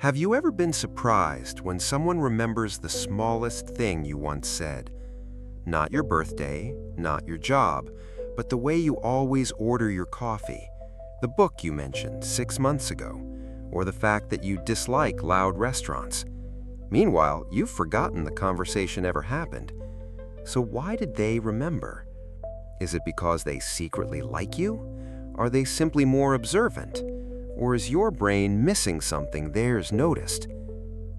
Have you ever been surprised when someone remembers the smallest thing you once said? Not your birthday, not your job, but the way you always order your coffee, the book you mentioned 6 months ago, or the fact that you dislike loud restaurants. Meanwhile, you've forgotten the conversation ever happened. So why did they remember? Is it because they secretly like you? Are they simply more observant? Or is your brain missing something theirs noticed?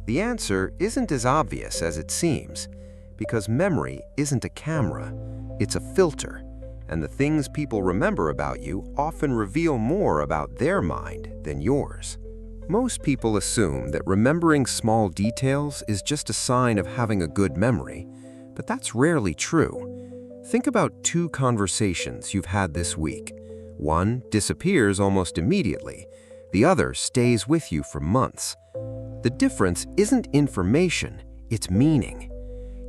The answer isn't as obvious as it seems, because memory isn't a camera, it's a filter, and the things people remember about you often reveal more about their mind than yours. Most people assume that remembering small details is just a sign of having a good memory, but that's rarely true. Think about 2 conversations you've had this week. One disappears almost immediately. The other stays with you for months. The difference isn't information, it's meaning.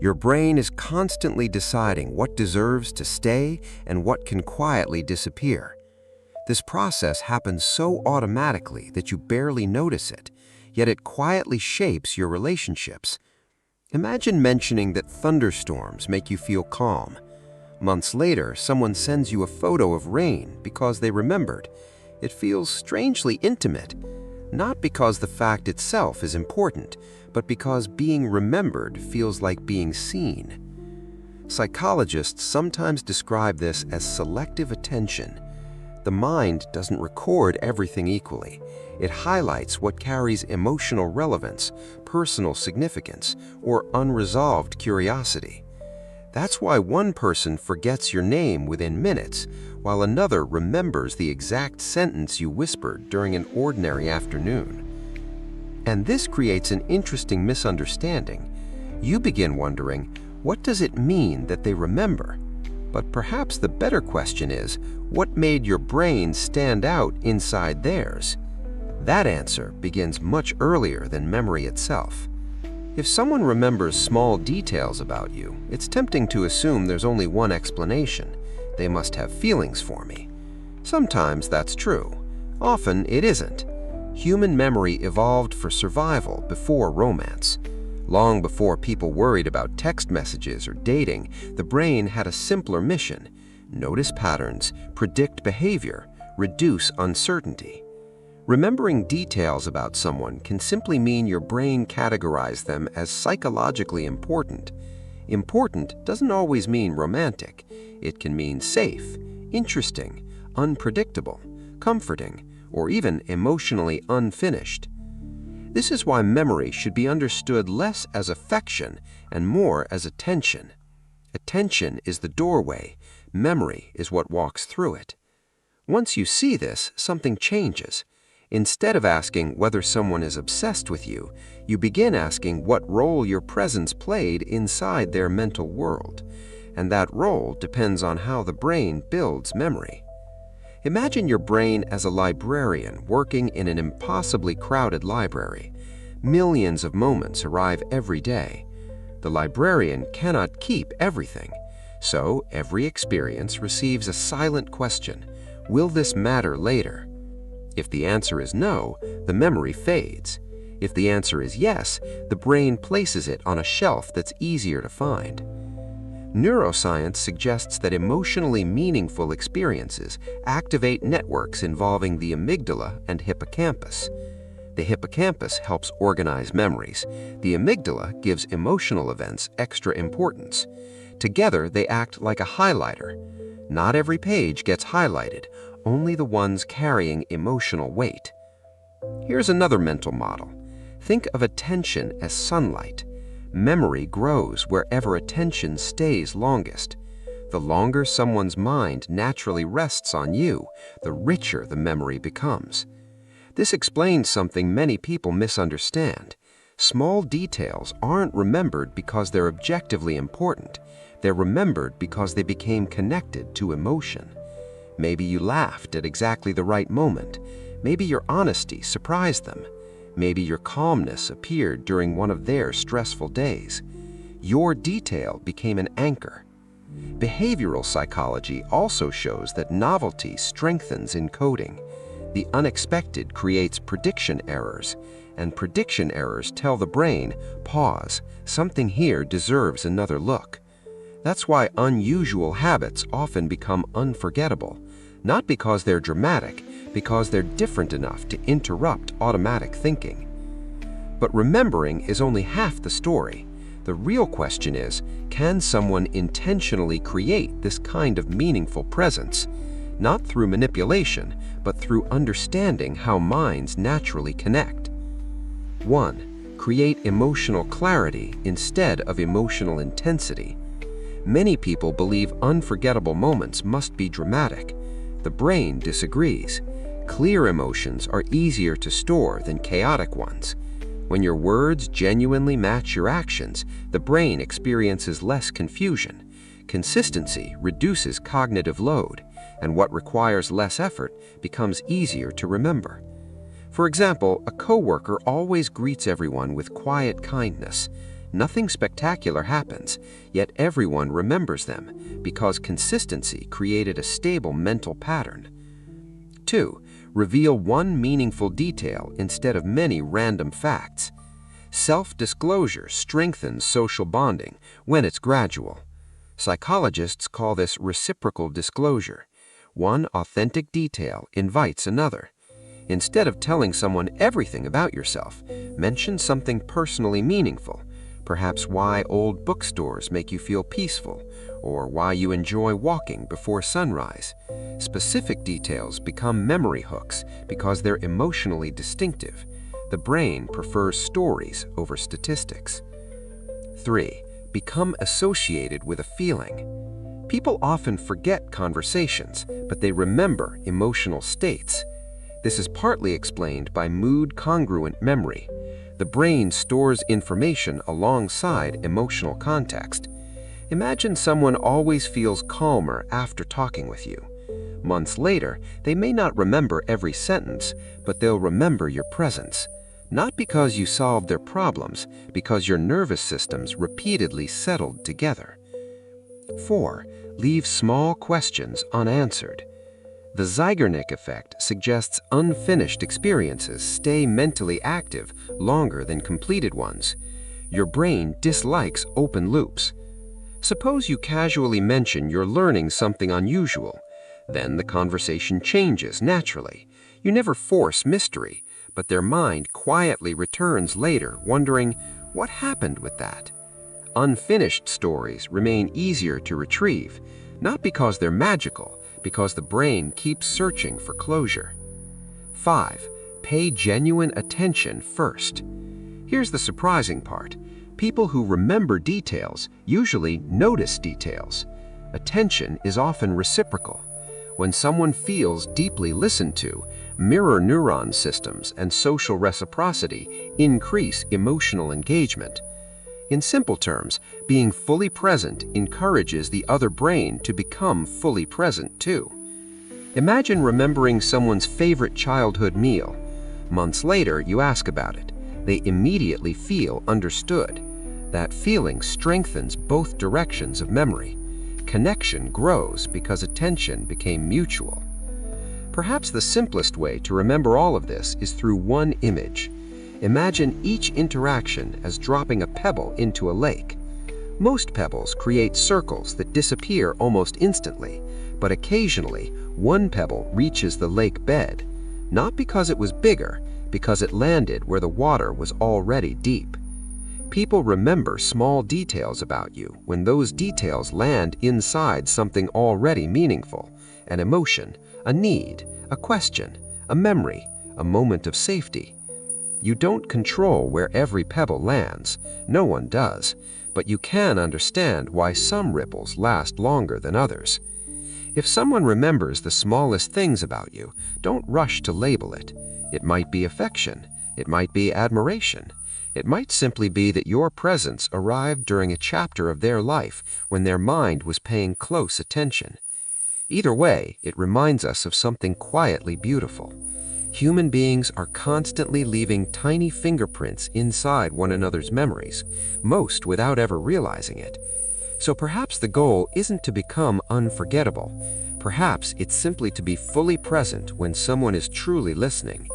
Your brain is constantly deciding what deserves to stay and what can quietly disappear. This process happens so automatically that you barely notice it, yet it quietly shapes your relationships. Imagine mentioning that thunderstorms make you feel calm. Months later, someone sends you a photo of rain because they remembered. It feels strangely intimate, not because the fact itself is important, but because being remembered feels like being seen. Psychologists sometimes describe this as selective attention. The mind doesn't record everything equally. It highlights what carries emotional relevance, personal significance, or unresolved curiosity. That's why one person forgets your name within minutes, while another remembers the exact sentence you whispered during an ordinary afternoon. And this creates an interesting misunderstanding. You begin wondering, what does it mean that they remember? But perhaps the better question is, what made your brain stand out inside theirs? That answer begins much earlier than memory itself. If someone remembers small details about you, it's tempting to assume there's only one explanation. They must have feelings for me. Sometimes that's true. Often it isn't. Human memory evolved for survival before romance. Long before people worried about text messages or dating, the brain had a simpler mission: notice patterns, predict behavior, reduce uncertainty. Remembering details about someone can simply mean your brain categorized them as psychologically important. Important doesn't always mean romantic. It can mean safe, interesting, unpredictable, comforting, or even emotionally unfinished. This is why memory should be understood less as affection and more as attention. Attention is the doorway. Memory is what walks through it. Once you see this, something changes. Instead of asking whether someone is obsessed with you, you begin asking what role your presence played inside their mental world. And that role depends on how the brain builds memory. Imagine your brain as a librarian working in an impossibly crowded library. Millions of moments arrive every day. The librarian cannot keep everything, so every experience receives a silent question: will this matter later? If the answer is no, the memory fades. If the answer is yes, the brain places it on a shelf that's easier to find. Neuroscience suggests that emotionally meaningful experiences activate networks involving the amygdala and hippocampus. The hippocampus helps organize memories. The amygdala gives emotional events extra importance. Together, they act like a highlighter. Not every page gets highlighted, only the ones carrying emotional weight. Here's another mental model. Think of attention as sunlight. Memory grows wherever attention stays longest. The longer someone's mind naturally rests on you, the richer the memory becomes. This explains something many people misunderstand. Small details aren't remembered because they're objectively important. They're remembered because they became connected to emotion. Maybe you laughed at exactly the right moment. Maybe your honesty surprised them. Maybe your calmness appeared during one of their stressful days. Your detail became an anchor. Behavioral psychology also shows that novelty strengthens encoding. The unexpected creates prediction errors, and prediction errors tell the brain, pause, something here deserves another look. That's why unusual habits often become unforgettable, not because they're dramatic, because they're different enough to interrupt automatic thinking. But remembering is only half the story. The real question is, can someone intentionally create this kind of meaningful presence? Not through manipulation, but through understanding how minds naturally connect. 1. Create emotional clarity instead of emotional intensity. Many people believe unforgettable moments must be dramatic. The brain disagrees. Clear emotions are easier to store than chaotic ones. When your words genuinely match your actions, the brain experiences less confusion. Consistency reduces cognitive load, and what requires less effort becomes easier to remember. For example, a coworker always greets everyone with quiet kindness. Nothing spectacular happens, yet everyone remembers them because consistency created a stable mental pattern. 2. Reveal one meaningful detail instead of many random facts. Self-disclosure strengthens social bonding when it's gradual. Psychologists call this reciprocal disclosure. One authentic detail invites another. Instead of telling someone everything about yourself, mention something personally meaningful. Perhaps why old bookstores make you feel peaceful, or why you enjoy walking before sunrise. Specific details become memory hooks because they're emotionally distinctive. The brain prefers stories over statistics. 3. Become associated with a feeling. People often forget conversations, but they remember emotional states. This is partly explained by mood-congruent memory. The brain stores information alongside emotional context. Imagine someone always feels calmer after talking with you. Months later, they may not remember every sentence, but they'll remember your presence. Not because you solved their problems, because your nervous systems repeatedly settled together. 4. Leave small questions unanswered. The Zeigarnik Effect suggests unfinished experiences stay mentally active longer than completed ones. Your brain dislikes open loops. Suppose you casually mention you're learning something unusual. Then the conversation changes naturally. You never force mystery, but their mind quietly returns later, wondering, what happened with that? Unfinished stories remain easier to retrieve, not because they're magical, because the brain keeps searching for closure. 5. Pay genuine attention first. Here's the surprising part. People who remember details usually notice details. Attention is often reciprocal. When someone feels deeply listened to, mirror neuron systems and social reciprocity increase emotional engagement. In simple terms, being fully present encourages the other brain to become fully present too. Imagine remembering someone's favorite childhood meal. Months later, you ask about it. They immediately feel understood. That feeling strengthens both directions of memory. Connection grows because attention became mutual. Perhaps the simplest way to remember all of this is through one image. Imagine each interaction as dropping a pebble into a lake. Most pebbles create circles that disappear almost instantly, but occasionally one pebble reaches the lake bed, not because it was bigger, because it landed where the water was already deep. People remember small details about you when those details land inside something already meaningful, an emotion, a need, a question, a memory, a moment of safety. You don't control where every pebble lands, no one does, but you can understand why some ripples last longer than others. If someone remembers the smallest things about you, don't rush to label it. It might be affection, it might be admiration, it might simply be that your presence arrived during a chapter of their life when their mind was paying close attention. Either way, it reminds us of something quietly beautiful. Human beings are constantly leaving tiny fingerprints inside one another's memories, most without ever realizing it. So perhaps the goal isn't to become unforgettable. Perhaps it's simply to be fully present when someone is truly listening.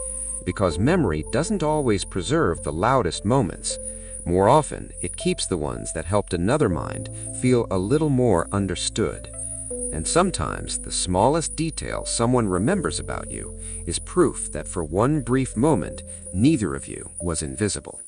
Because memory doesn't always preserve the loudest moments. More often, it keeps the ones that helped another mind feel a little more understood. And sometimes, the smallest detail someone remembers about you is proof that for one brief moment, neither of you was invisible.